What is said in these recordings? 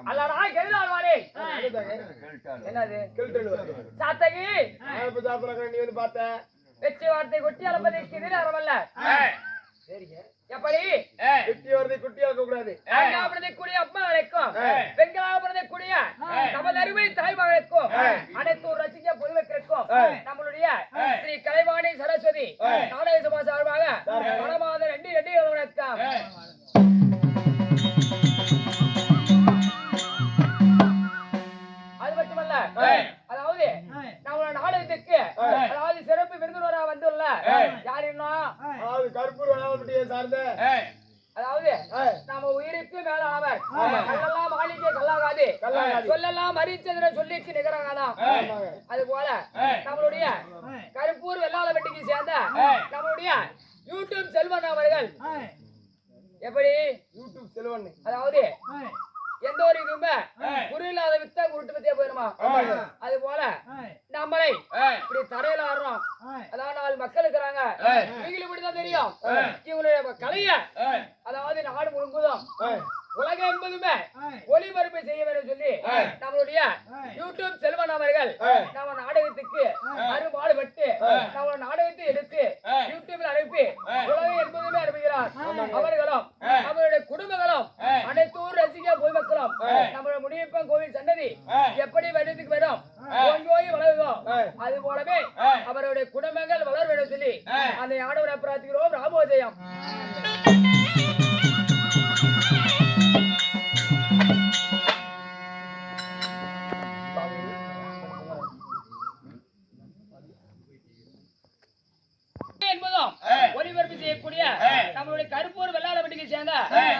அல்லடா கெடுதால் வாரே என்னது சாத்தகி நீ வந்து பார்த்த வெற்றி வார்த்தை கொட்டி அளப்பதற்கு எதிர அறவல்ல சரிங்க எப்படி குட்டி வரதை குட்டி ஆக்க கூடாது கூடிய அம்மாவுக்கும் பெண்களாக கூடிய நமது அருமை தாய்மகளுக்கும் அனைத்து ரசிக்க பொதுமக்களுக்கும் நம்மளுடைய ஸ்ரீ கலைவாணி சரஸ்வதி நாடக சபா சார்பாக மனமாத நன்றி நன்றி வணக்கம். அது மட்டுமல்ல அதாவது நம்மளோட நாடகத்துக்கு அதாவது சிறப்பு விருந்தினராக வந்துள்ள யார் என்ன கருப்பூர் வனவட்டியை சார்ந்த அதாவது நம்ம உயிருக்கு மேலானவர் கல்லெல்லாம் மாளிகை கல்லாகாது சொல்லெல்லாம் மரிச்சந்திர சொல்லிக்கு நிகராகாதான். அது போல நம்மளுடைய கருப்பூர் வெள்ளாள வெட்டிக்கு சேர்ந்த நம்மளுடைய யூடியூப் செல்வன் அவர்கள் எப்படி யூடியூப் செல்வன் அதாவது எந்த ஒரு இதுவுமே குரு இல்லாத வித்தா குருட்டு பத்தியா போயிருமா அது போல நம்மளை இப்படி தரையில ஆடுறோம் அதாவது 4 மக்கள் இருக்கிறாங்க நீங்களும் இப்படிதான் தெரியும் இவங்களுடைய கலைய அதாவது நாடு முழுவதும் உலகம் என்பதுமே ஒளிபரப்பை செய்ய வேண்டும் சொல்லி நம்மளுடைய யூடியூப் செல்வன் அவர்கள் நம்ம நாடகத்துக்கு அருபாடுபட்டு நம்ம நாடகத்தை எடுத்து யூடியூப்ல அனுப்பி உலகம் என்பதுமே அனுப்புகிறார். அவர்களும் அவருடைய குடும்பங்களும் அனைத்து ஊர் ரசிக பொதுமக்களும் நம்மளுடைய முடியப்பன் கோவில் சன்னதி எப்படி வெள்ளத்துக்கு வரும் ஓங்கி வளருதோ அது போலவே அவருடைய குடும்பங்கள் வளர வேண்டும் சொல்லி அந்த ஆடவரை பிரார்த்திக்கிறோம். ராமோதயம். ஒளிபரப்பு செய்யக்கூடிய நம்மளுடைய கருப்பூர் வெள்ளாள வெட்டிக்கு சேர்ந்த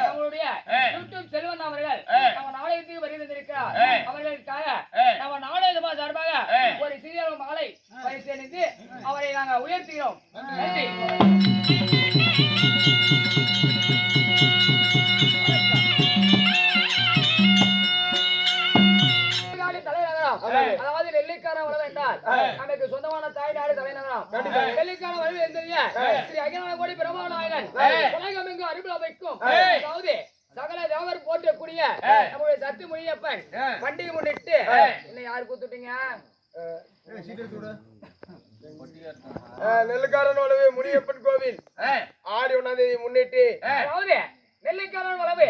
நம்மளுடைய யூடியூப் செல்வன் அவர்கள் நம்ம நாடகத்துக்கு வருகிறார். அவர்களுக்காக நம்ம நாடக சார்பாக ஒரு சிறிய மாலை பரிசீலித்து அவரை நாங்கள் உயர்த்துகிறோம். நன்றி. அதாவது நெல்லிக்கான வளம் என்றால் நமக்கு சொந்தமான தாய்நாடு தலைநகரம் நெல்லிக்கான வளம் என்பது ஸ்ரீ அகிலான கோடி பிரமாநாயகன் உலகம் எங்கு அருள் அமைக்கும் அதாவது சகல தேவர் போற்றக்கூடிய நம்முடைய சத்து முனியப்பன் பண்டிகை முன்னிட்டு இன்னும் யாரு கூத்துட்டீங்க நெல்லிக்காரன் வளவு முனியப்பன் கோவில் ஆடி 1ஆம் தேதி முன்னிட்டு அதாவது நெல்லிக்காரன் வளவு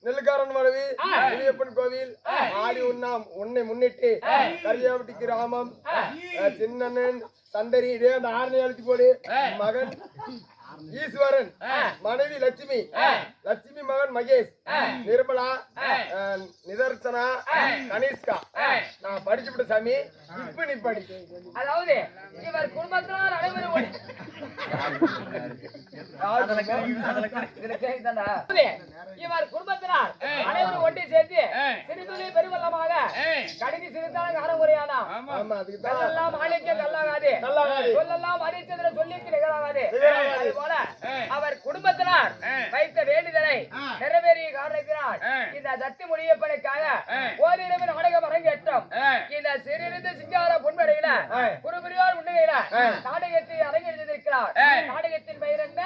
நெல்லுக்காரன் வளவி முனியப்பன் கோவில் ஆடி 1 முன்னிட்டு கரியாவட்டி கிராமம் சின்னண்ணன் சந்தரி இதே அந்த 6 எழுதி போடு மகன் ஈஸ்வரன் மனைவி லட்சுமி லட்சுமி மகன் மகேஷ் நிர்மலா நிதர்சனா கனிஷ்கா நான் படிச்சுவிட்ட சாமி இப்ப நீ படி அதாவது இவர் குடும்பத்தார் அனைவரும் இவர் குடும்பத்தினர் அனைவரும் ஒட்டி சேர்த்து சிறுதுளி பெருவெள்ளமாக கடுகு சிறுத்தாலும் காரமுறையானா எல்லாம் மாளிகை கல்லாகாது சொல்லெல்லாம் அரிச்சந்திர சொல்லிக்கு நிகழாகாது. அது போல அவர் குடும்பத்தினர் வைத்த வேண்டுதலை நிறைவேறிய காரணத்தினால் இந்த சத்து முடியப்பனுக்காக ஓரிரவு நாடகம் அரங்கேற்றம் இந்த சிறிது சிங்கார பொன்மடையில குருபுரியார் உண்மையில நாடகத்தை அரங்கேற்றிருக்கிறார். நாடகத்தின் பெயர் என்ன?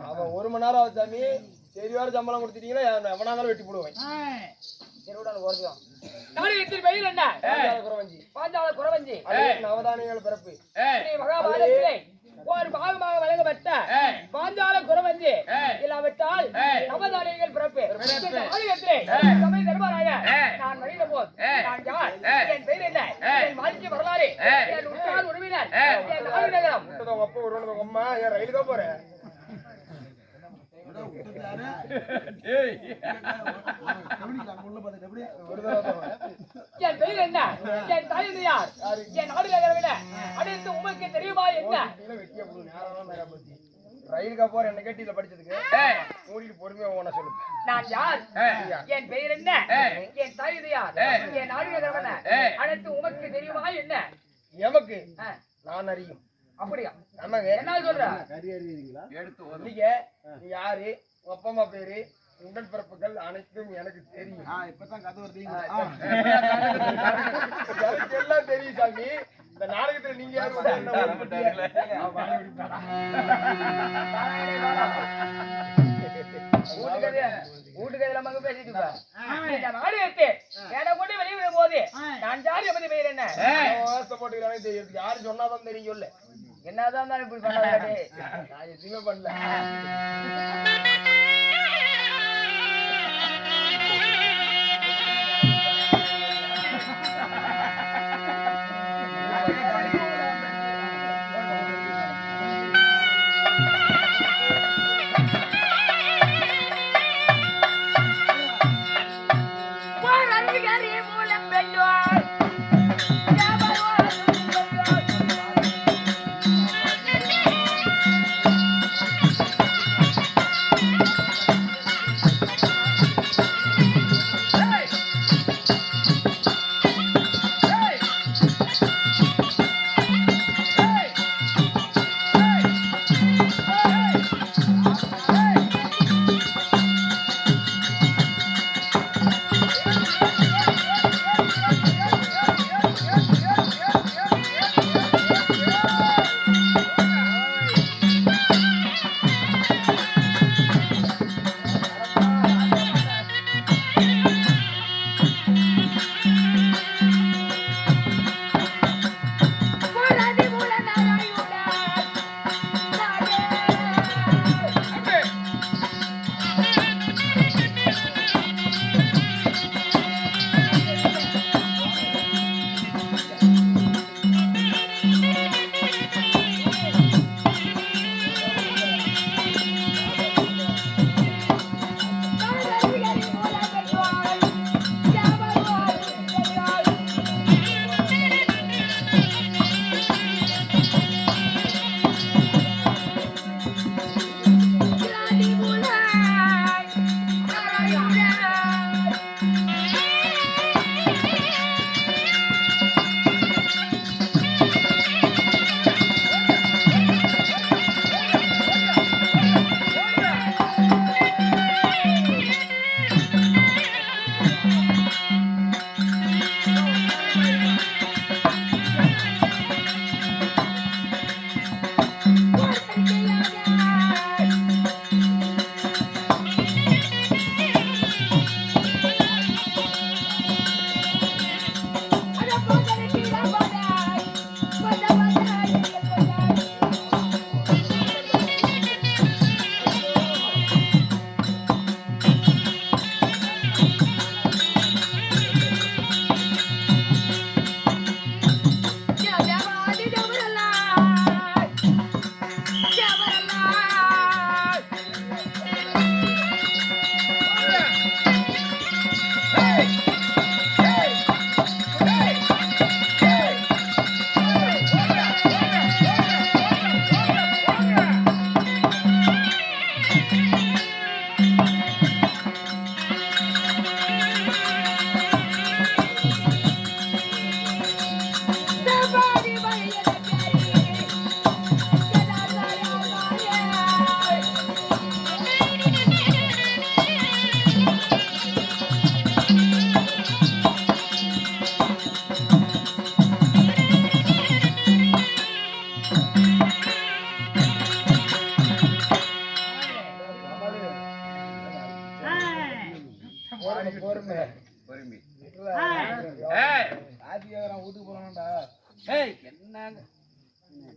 அவன் 1 மணி நேரம் ஆகுது சாமி. சரி வார சம்பளம் கொடுத்துட்டீங்கன்னா எவனா இருந்தாலும் வெட்டி போடுவேன். நாடகத்தின் பெயர் என்ன? பாஞ்சால குறவஞ்சி நவதானியங்கள் பிறப்பு ஸ்ரீ மகாபாரதத்திலே ஒரு பாகமாக வழங்கப்பட்ட பாஞ்சால குறவஞ்சி இல்லாவிட்டால் நவதானியங்கள் பிறப்பு நாடகத்திலே சமய தர்மராய நான் மனித போல் நான் யார், என் பெயர் என்ன, என் வாழ்க்கை வரலாறு, என் உற்றார் உறவினர், என் நாடு நகரம் அப்பா ஒரு அம்மா என் ரயிலுக்கு தான் போறேன். என் பெயர் என்ன, என் தாய் யார், என் நாடு நகரம் அனைத்து உங்களுக்கு தெரியுமா என்ன? ரயிலுக்கா போற என்ன கேட்டில படிச்சதுக்கு மூடிட்டு பொறுமையா ஓன சொல்லு. நான் யார், என் பெயர் என்ன, என் தாய் யார், என் நாடு நகரம் அனைத்து உங்களுக்கு தெரியுமா என்ன? எமக்கு ஆ, நான் அறியும். அப்படியா? ஆமாங்க. என்ன சொல்ற? நீங்க நீ யாரு, உங்க அப்பா அம்மா பேரு, உடன்பிறப்புகள் அனைத்தும் எனக்கு தெரியும். இப்பதான் கதை வருது. எனக்கு எல்லாம் தெரியும் சாமி. இந்த நாடகத்துல நீங்க யாரு வீட்டுக்கு மங்க பேசிட்டு இருக்க. இந்த நாடகத்தை என கொண்டு வெளியே விடும் போது நான் ஜாலியை பத்தி பேர் என்ன போட்டுக்கிறானே தெரியும். யாரு சொன்னாதான் தெரியும். சொல்லு. என்னதான் இருந்தாலும் இப்படி பண்ணாதே. நான் எதுவுமே பண்ணல.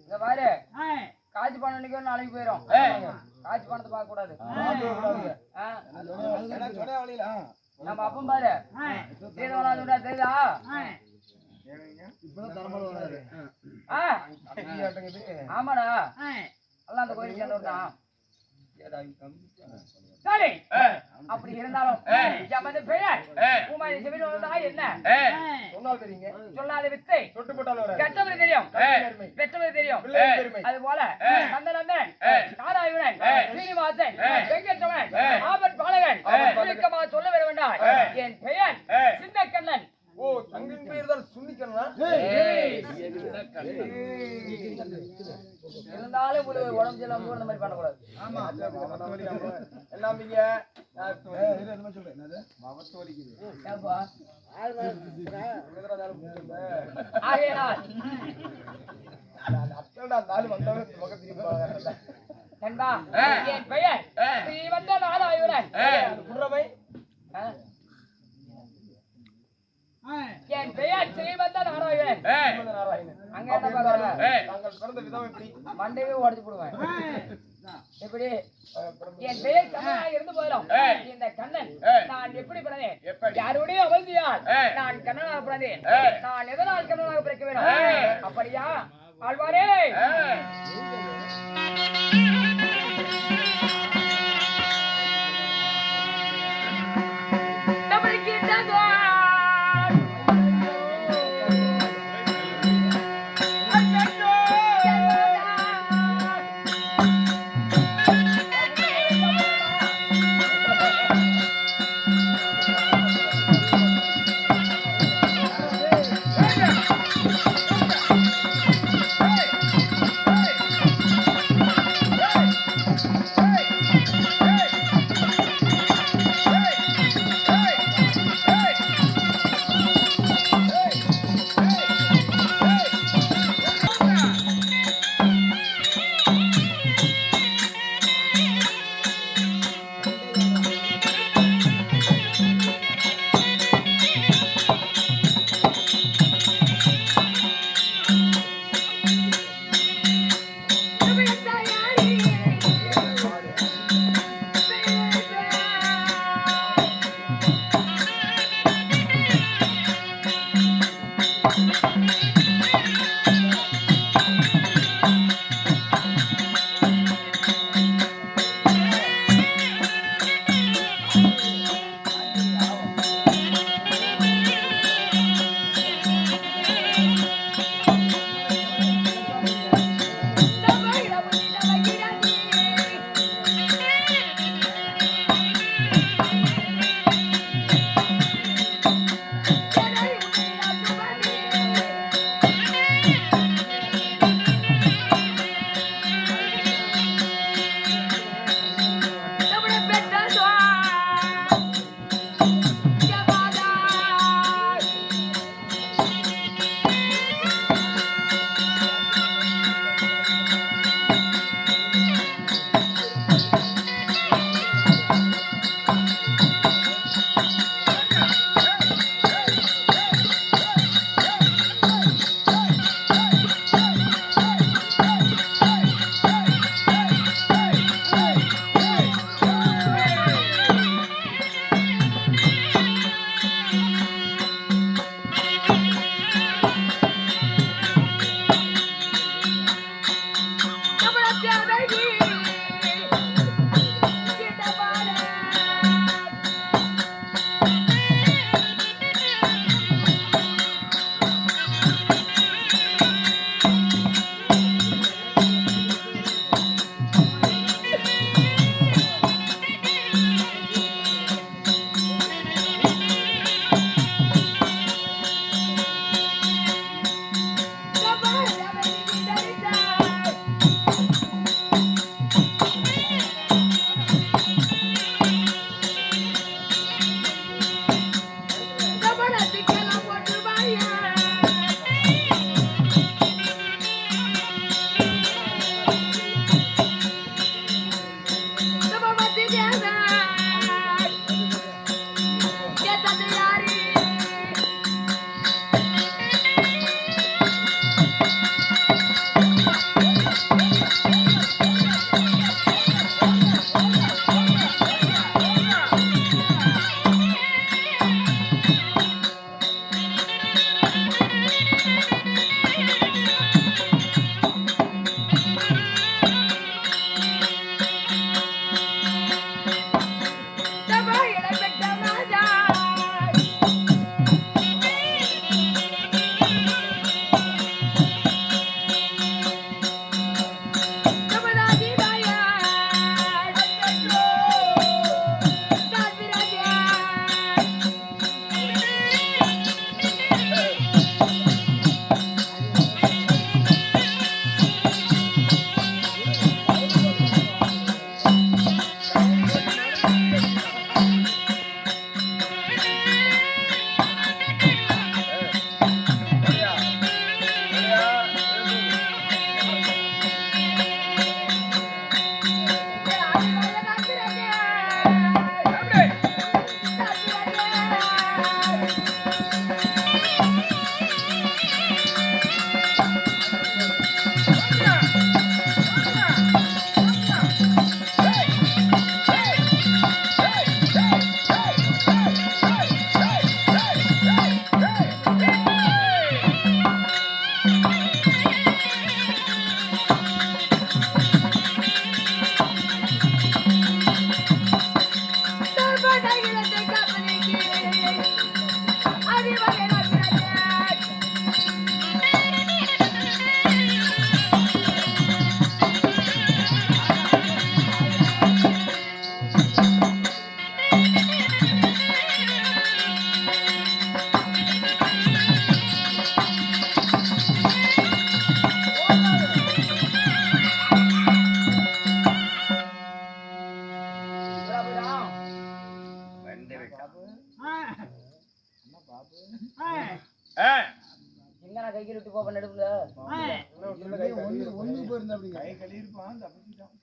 இந்த பாரு காட்சி பண்ண நாளைக்கு போயிடும். காட்சி பணத்தை பார்க்க கூடாது. நம்ம அப்பம் பாரு தெரியுதா? ஆமாடா எல்லாம் அந்த கோயிலுக்கு சேர்ந்தவர்தான். சரி அப்படி இருந்தாலும் பெயர் பூமாரி செவிடாய் என்ன சொன்னால் தெரியுங்க. சொல்லாத வித்தை கெட்டவரை தெரியும், பெற்றவரை தெரியும். அது போல கந்தனந்தன், நாராயணன், ஸ்ரீனிவாசன், வெங்கட்ரமணன், ஆபத் பாலகன் சுருக்கமா சொல்ல வர வேண்டாம். என் பெயர் சின்ன கண்ணன். ஓ தங்கின் பெயர் தான் சுன்னிக்கண்ணா? இருந்தாலும் உங்களுக்கு உடம்பு சரியில்லாம அந்த மாதிரி பண்ணக்கூடாது. எல்லாமீங்க ஏன்பா? ஆகையினால் நண்பா, என் பெயர் ஸ்ரீவந்த நாராயணன். என் பெயர் ஸ்ரீவந்த நாராயணன். அங்க என்ன பாக்குறாங்க? மண்டையே உடைச்சு போடுவேன். எப்படி என் பெயர் கண்ணனாக இருந்து போயிடும். இந்த கண்ணன் நான் எப்படி பிறந்தேன்? யாருடைய அவந்தியால் நான் கண்ணனாக பிறந்தேன். நான் எதனால் கண்ணனாக பிறக்க வேண்டும்? அப்படியா ஆழ்வாரே? எங்க நான் கைக்கு விட்டு போப்ப நடுப்புல ஒண்ணு போயிருந்தா அப்படி கை கழுவிருப்பான் தப்பிச்சிட்டான்.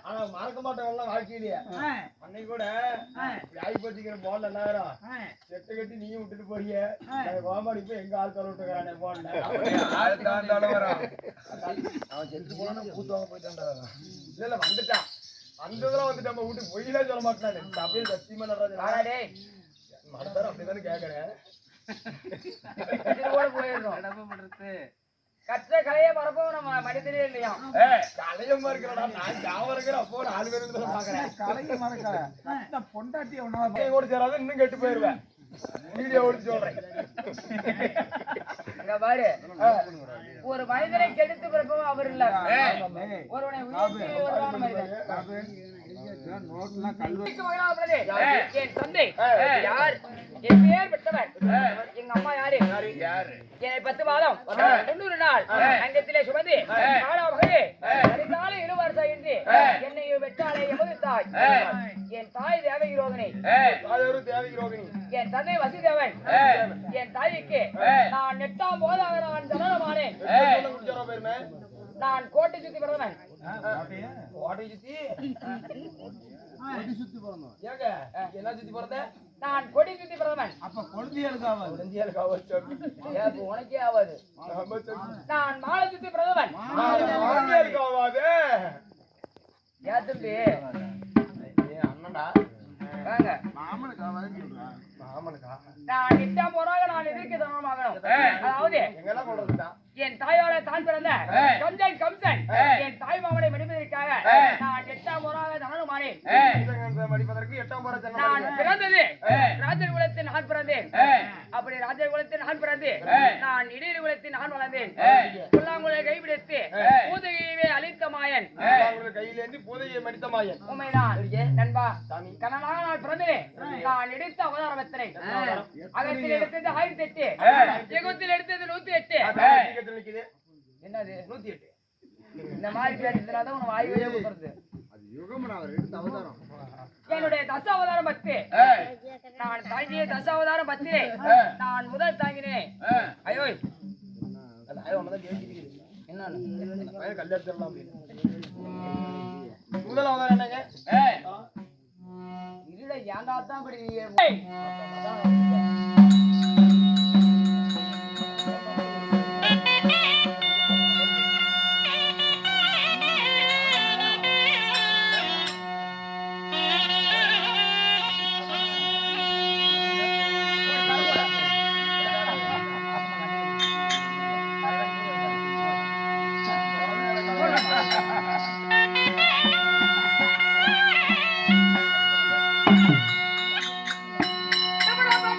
ஆனா மறக்க மாட்டவங்க வாழ்க்கையிலேயே அன்னைக்கு கூட ஆகி போச்சுக்கிற போன்ல என்ன செட்டு கட்டி நீயும் விட்டுட்டு போறிய கோமாடி போய் எங்க ஆள் தலை விட்டுக்கிறானே போன்ல அவன் செத்து போனா கூத்து வாங்க போயிட்டான்டா. இல்ல வந்துட்டான் வந்ததெல்லாம் வந்துட்டு நம்ம வீட்டுக்கு பொய்யெல்லாம் சொல்ல மாட்டானே அப்படியே சத்தியமா நடராஜே மறந்தாரு அப்படிதானே கேக்குறேன் போயிடுறோம். கற்ற கலையை மறப்போம் நம்ம மனிதனே இல்லையா கலைய மறக்கிறடா நான் ஜாவம் இருக்கிற அப்போ 4 பேருக்கு பாக்குறேன் கலைய மறக்க பொண்டாட்டி ஒன்னா கூட சேராத இன்னும் கெட்டு போயிருவேன். வீடியோ ஓடி சொல்றேன் அங்க பாரு ஒரு மனிதனை கெடுத்து பிறப்பவும் அவர் இல்ல ஒருவனை உயர்த்தி வருவான மனிதன் என் தந்தை யார் என் பேர் பெற்றவர் எங்க அம்மா யாரு என்னை 10 மாதம் 90 நாள் அங்கத்திலே சுமந்து அதிகாலை இழுவார் என்று என்னை வெற்றாலே எமது தாய் என் தாய் தேவகி ரோகிணி என் தந்தை வசுதேவன் என் தாய்க்கு நான் 8ஆம் போதாக நான் ஜனனமானேன். நான் கோட்டை சுத்தி பிறந்தவன். கோட்டை சுத்தி ஏங்க என்ன சுத்தி பிறந்த நான் கொடி சுத்தி பிறந்தவன். அப்ப கொழுந்தியலுக்கு ஆகாது உனக்கே ஆகாது. நான் மாலை சுத்தி பிறந்தவன். ஆகாது ஏன் தம்பி அண்ணன்டா வாங்க மாமனுக்கு ஆகாதுன்னு சொல்றா. மாமனுக்கா நான் 8ஆம் போறாக நான் எதிர்க்க தரமாகணும். அதாவது எங்கெல்லாம் சொல்றதுதான் என் தாயோட தான் பிறந்த கஞ்சன் கம்சன் என் தாய் மாமனை மடிப்பதற்காக நான் 8ஆம் போறாக தனனுமானேன். மடிப்பதற்கு 8ஆம் போற நான் பிறந்தது ராஜர் குலத்தில் நான் பிறந்தேன். அப்படி ராஜர் குலத்தில் நான் பிறந்து நான் இடையில குலத்தில் நான் வளர்ந்தேன். புல்லாங்குழலை கைப்பிடித்து பூதகையை அழித்த மாயன் கையிலேந்து பூதையை மடித்த மாயன் உண்மைதான் நண்பா. கண்ணனாக நான் பிறந்தேன். நான் எடுத்த அவதாரம் எத்தனை அகத்தில் எடுத்தது 1008 யுகத்தில் எடுத்தது 108. என்னது 108 இந்த மாதிரி பேசுறதுனால உன வாய் வழியா கொடுத்துறது. என்னுடைய தசாவதாரம் 10 நான் தாங்கிய தசாவதாரம் 10 நான் முதல் தாங்கினேன். ஐயோ என்ன கல்யாணம் முதல் அவதாரம் என்னங்க இல்ல ஏன்டா தான் படி தமிழக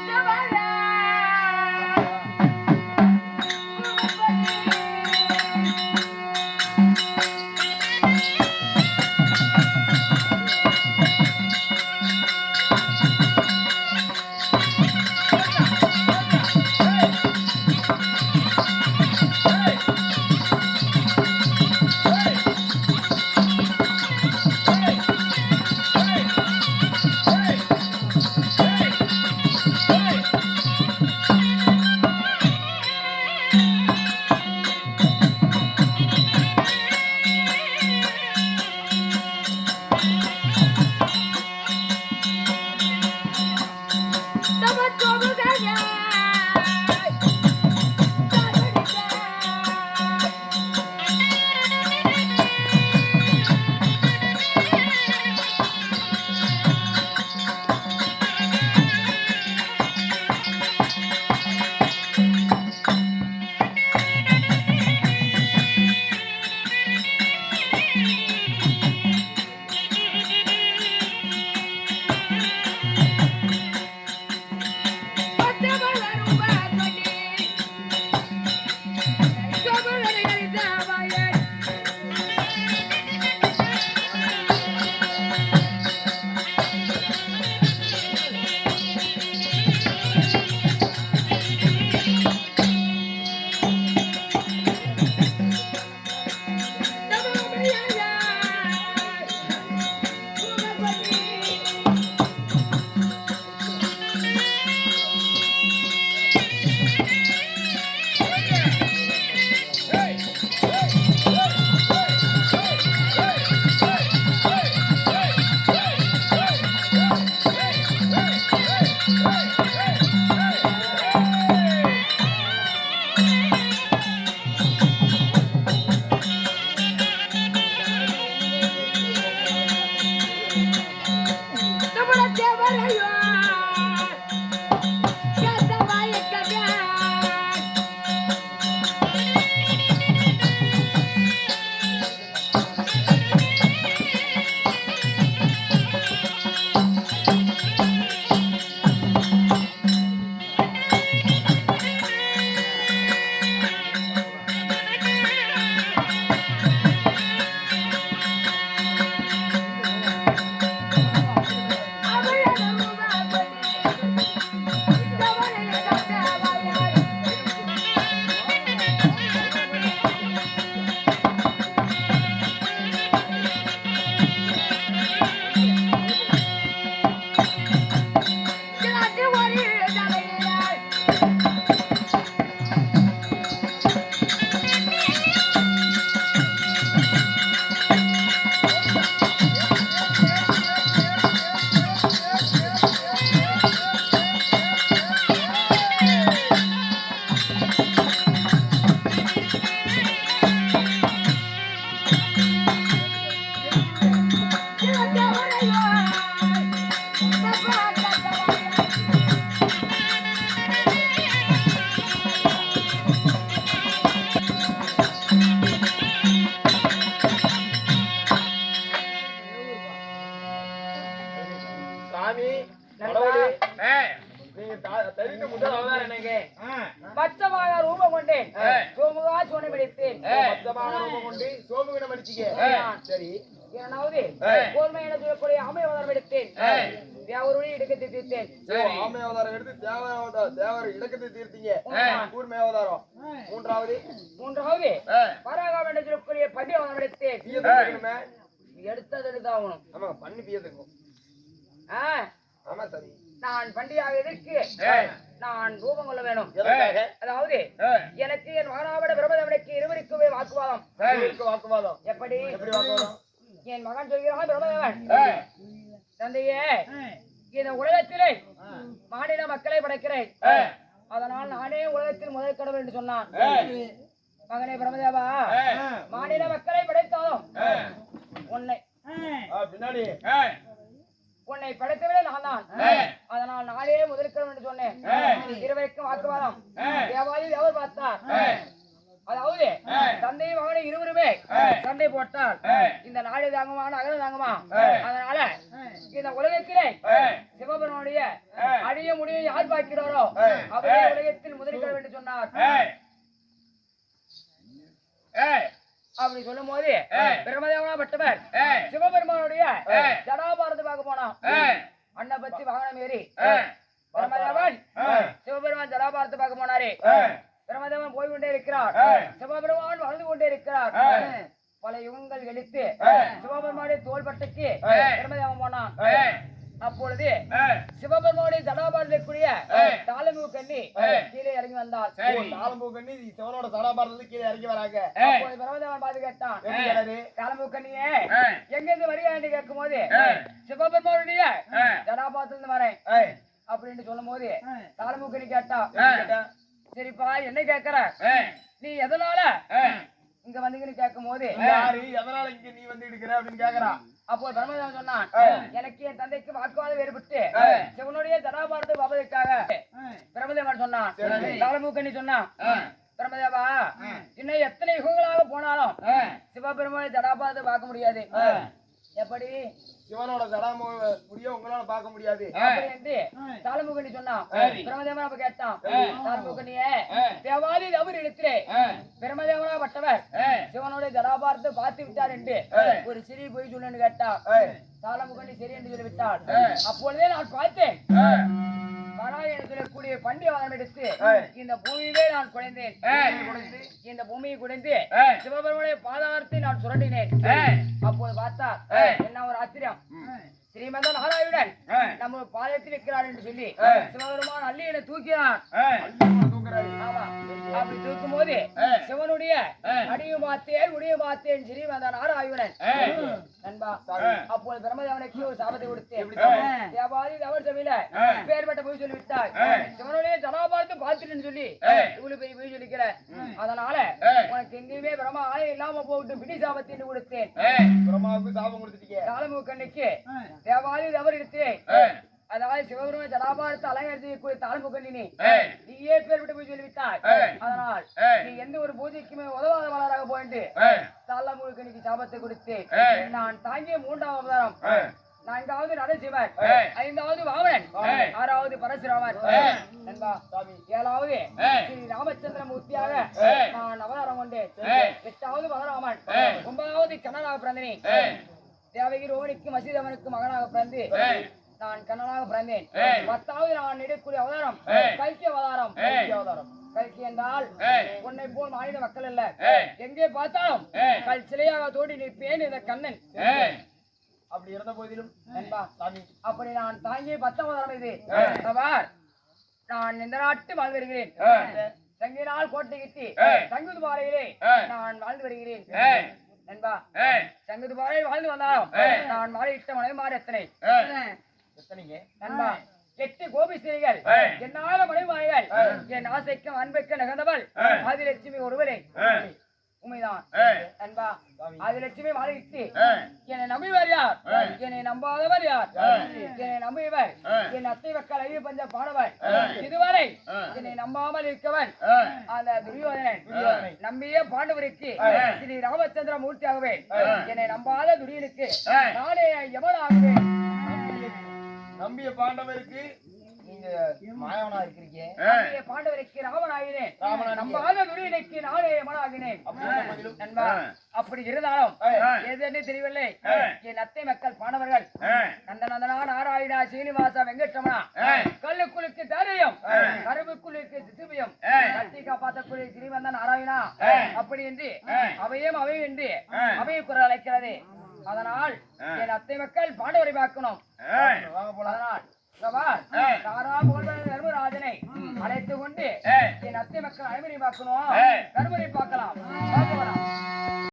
எனக்கு மச்சமாக ரூபம் கொண்டேன் சோமுகா சோனை பிடித்தேன் மொத்தமாக ரூபம் கொண்டு சோமுகனை அடிச்சிக்க சரி இரண்டாவது கோர்மை என சொல்லக்கூடிய ஆமை அவதாரம் எடுத்தேன் தேவருடைய இடக்கத்தை தீர்த்தேன் ஆமை அவதாரம் எடுத்து தேவர் இடக்கத்தை தீர்த்தீங்க கூர்மை அவதாரம் மூன்றாவது பராகாம் என சொல்லக்கூடிய பண்டி அவதாரம் எடுத்தேன் எடுத்தது எடுத்தாகணும் ஆமா பண்ணி பியதுக்கும் ஆமா சரி நான் பண்டியாக எதற்கு நான் ரூபம் கொள்ள வேணும் அதாவது எனக்கு என் மகனாவிட பிரபதவனுக்கு இருவருக்குமே வாக்குவாதம் எப்படி வாக்குவாதம் என் மகன் சொல்கிறான் பிரபதவன் தந்தையே இந்த உலகத்திலே மாநில மக்களை படைக்கிறேன் அதனால் நானே உலகத்தில் முதல் கடவுள் என்று சொன்னான் மகனே பிரமதேவா மாநில மக்களை படைத்தாலும் உன்னை பின்னாடி உன்னை படைத்தவிட நான் தான் அதனால் நானே முதல் கடவுள் என்று சொன்னேன் இருவருக்கும் வாக்குவாதம் தேவாதி தேவர் பார்த்தார் அதாவது தந்தை மகனை இருவருமே சண்டை போட்டால் இந்த நாடு தாங்குமா நகரம் தாங்குமா அதனால இந்த உலகத்திலே சிவபெருமானுடைய அழிய முடியும் யார் பார்க்கிறாரோ அவரே உலகத்தில் முதலில் என்று சொன்னார் அப்படி சொல்லும் போது பிரம்மதேவனா பட்டவர் சிவபெருமானுடைய ஜடாபாரத்தை பார்க்க போனான் அண்ணா பத்தி வாகனம் ஏறி பிரம்மதேவன் சிவபெருமான் ஜடாபாரத்தை பார்க்க போனாரு பிரம்மதேவன் போய் கொண்டே இருக்கிறார் சிவபெருமான் வாழ்ந்து கொண்டே இருக்கிறார் பல யுகங்கள் கழித்து சிவபெருமானுடைய தோள்பட்டுக்கு பிரம்மதேவன் போனான் அப்பொழுது சிவபெருமானுடைய ஜடாபாரத்திற்குரிய தாளம்பூ கண்ணி கீழே இறங்கி வந்தாள் தாளம்பூ கண்ணி சிவனோட ஜடாபாரத்துல கீழே இறங்கி வராங்க அப்பொழுது பிரம்மதேவன் பார்த்து கேட்டான் தாளம்பூ கண்ணியே எங்கிருந்து வருக என்று கேட்கும் போது சிவபெருமானுடைய ஜடாபாரத்திலிருந்து வரேன் அப்படின்னு சொல்லும் போது தாளம்பூ கண்ணி கேட்டா சரிப்பா என்ன கேக்குற நீ எதனால இங்க வந்தீங்கன்னு கேட்கும் போது எதனால இங்க நீ வந்து இருக்கிற அப்படின்னு கேக்குறான் அப்போ பிரம்மதேவன் சொன்னான் எனக்கு என் தந்தைக்கு வாக்குவாதம் வேறுபட்டு சிவனுடைய ஜடாபாரத்தை பாபதற்காக பிரம்மதேவன் சொன்னான் தாளமூக்கண்ணி சொன்னான் பிரம்மதேவா இன்னும் எத்தனை யுகங்களாக போனாலும் சிவபெருமானை ஜடாபாரத்தை பார்க்க முடியாது எப்படி சிவனோட ஜடாம முடிய உங்களால பார்க்க முடியாது என்று தாளமுகனி சொன்னான் பிரம்மதேவன் அப்ப கேட்டான் தாளமுகனியே தேவாதி தவறு இடத்திலே பிரம்மதேவனா பட்டவர் சிவனோட ஜடாபாரத்தை பார்த்து விட்டார் என்று ஒரு சிறிய பொய் சொல்லுன்னு கேட்டான் தாளமுகனி சரி என்று சொல்லிவிட்டாள் அப்பொழுதே நான் பார்த்தேன் என்று சொல்லக்கூடிய பண்டி அவதாரம் எடுத்து இந்த பூமியிலே நான் குறைந்தேன் இந்த பூமியை குறைந்து சிவபெருமானுடைய பாதாரத்தை நான் சுரண்டினேன் அப்போது பார்த்தா என்ன ஒரு ஆச்சரியம் ஸ்ரீமந்த நாராயணன் நம்ம பாதத்தில் இருக்கிறார் என்று சொல்லி சிவபெருமான் அள்ளி என தூக்கினான் அப்படி தூக்கும் போது சிவனுடைய அடியும் பார்த்தேன் உடைய பார்த்தேன் ஸ்ரீமந்த நாராயணன் நண்பா அப்போது பிரம்மதேவனுக்கு ஒரு சாபத்தை கொடுத்தேன் தேவாதி தவறு சபையில பேர்பட்ட போய் சொல்லிவிட்டார் சிவனுடைய ஜடாபாரத்தை பார்த்துட்டேன்னு சொல்லி இவ்வளவு பெரிய போய் சொல்லிக்கிற அதனால உனக்கு எங்கேயுமே பிரம்மா ஆலயம் இல்லாம போட்டு பிடி சாபத்தை கொடுத்தேன் பிரம்மாவுக்கு சாபம் கொடுத்துட்டீங்க தாளமுகண்ணிக்கு தேவாதி தவறு எடுத்து அதாவது சிவபெருமான ஜடாபாரத்தை அலங்கரிக்கக்கூடிய தாளமுகண்ணினி நீயே பேர்பட்ட போய் சொல்லிவிட்டாய் அதனால் நீ எந்த ஒரு பூஜைக்குமே உதவாத மலராக போயிட்டு தாளமுகண்ணிக்கு சாபத்தை கொடுத்து நான் தாங்கிய 3ஆம் அவதாரம் 4வது நரசிம்மர் 5வது வாமனன் 6வது பரசுராமர் 7வது ஸ்ரீ ராமச்சந்திர மூர்த்தியாக நான் அவதாரம் கொண்டேன் 8வது பலராமன் 9வது கண்ணனாக பிறந்தேன் தேவகி ரோஹிணிக்கு மசீதவனுக்கு மகனாக பிறந்து நான் கண்ணனாக பிறந்தேன் 10வது நான் எடுக்கக்கூடிய அவதாரம் கல்கி அவதாரம் கல்கி என்றால் உன்னை போல் மாநில மக்கள் அல்ல எங்கே பார்த்தாலும் கல் சிலையாக தோண்டி நிற்பேன் இந்த கண்ணன் அப்படி இருந்த போதிலும் அப்படி நான் தாங்கிய 10ஆம் அவதாரம் இது நான் இந்த நாட்டு வாழ்ந்து வருகிறேன் தங்கினால் கோட்டை கட்டி தங்குது பாறையிலே நான் வாழ்ந்து வருகிறேன் நண்பா தங்குது பாறையில் வாழ்ந்து வந்தாலும் நான் மாறியிட்ட மனைவி மாறி எத்தனைங்க நண்பா 8 கோபிஸ்திரிகள் என்னால மனைவிமார்கள் என் ஆசைக்கும் அன்பைக்கும் நகர்ந்தவள் ஆதிலட்சுமி ஒருவரே உண்மைதான் நண்பா ஆதிலட்சுமி மாறிவிட்டு என்னை நம்பியவர் யார் என்னை நம்பாதவர் யார் என்னை நம்பியவர் என் அத்தை மக்கள் ஐய பஞ்ச பாடவர் இதுவரை என்னை நம்பாமல் இருக்கவன் அந்த துரியோதனன் நம்பிய பாண்டவருக்கு ஸ்ரீ ராமச்சந்திர மூர்த்தியாகவே என்னை நம்பாத துரியனுக்கு நானே எவனாகுவேன் நம்பிய பாண்டவருக்கு நீங்க நீங்க மாயவனா இருக்கிறீங்க அங்கே பாண்டவருக்கு ராமனாகினேன் நம்பாத துரியனுக்கு நானே மனாகினேன் நண்பா அப்படி இருந்தாலும் எதுன்னு தெரியவில்லை என் அத்தை மக்கள் பாண்டவர்கள் நந்தநந்தனா நாராயணா சீனிவாசா வெங்கட்ரமணா கல்லுக்குழுக்கு தாரியம் கருவுக்குழுக்கு சிசுபியம் கட்டி காப்பாத்தக்குழு ஸ்ரீவந்த நாராயணா அப்படி என்று அவையும் அவையும் என்று அவையை குரல் அழைக்கிறது. அதனால் என் அத்தை மக்கள் பாண்டவரை பார்க்கணும். அதனால் தர்மராஜனை அழைத்து கொண்டு என் அத்தை மக்கள் அனைவரை பார்க்கணும். கருமரை பார்க்கலாம்.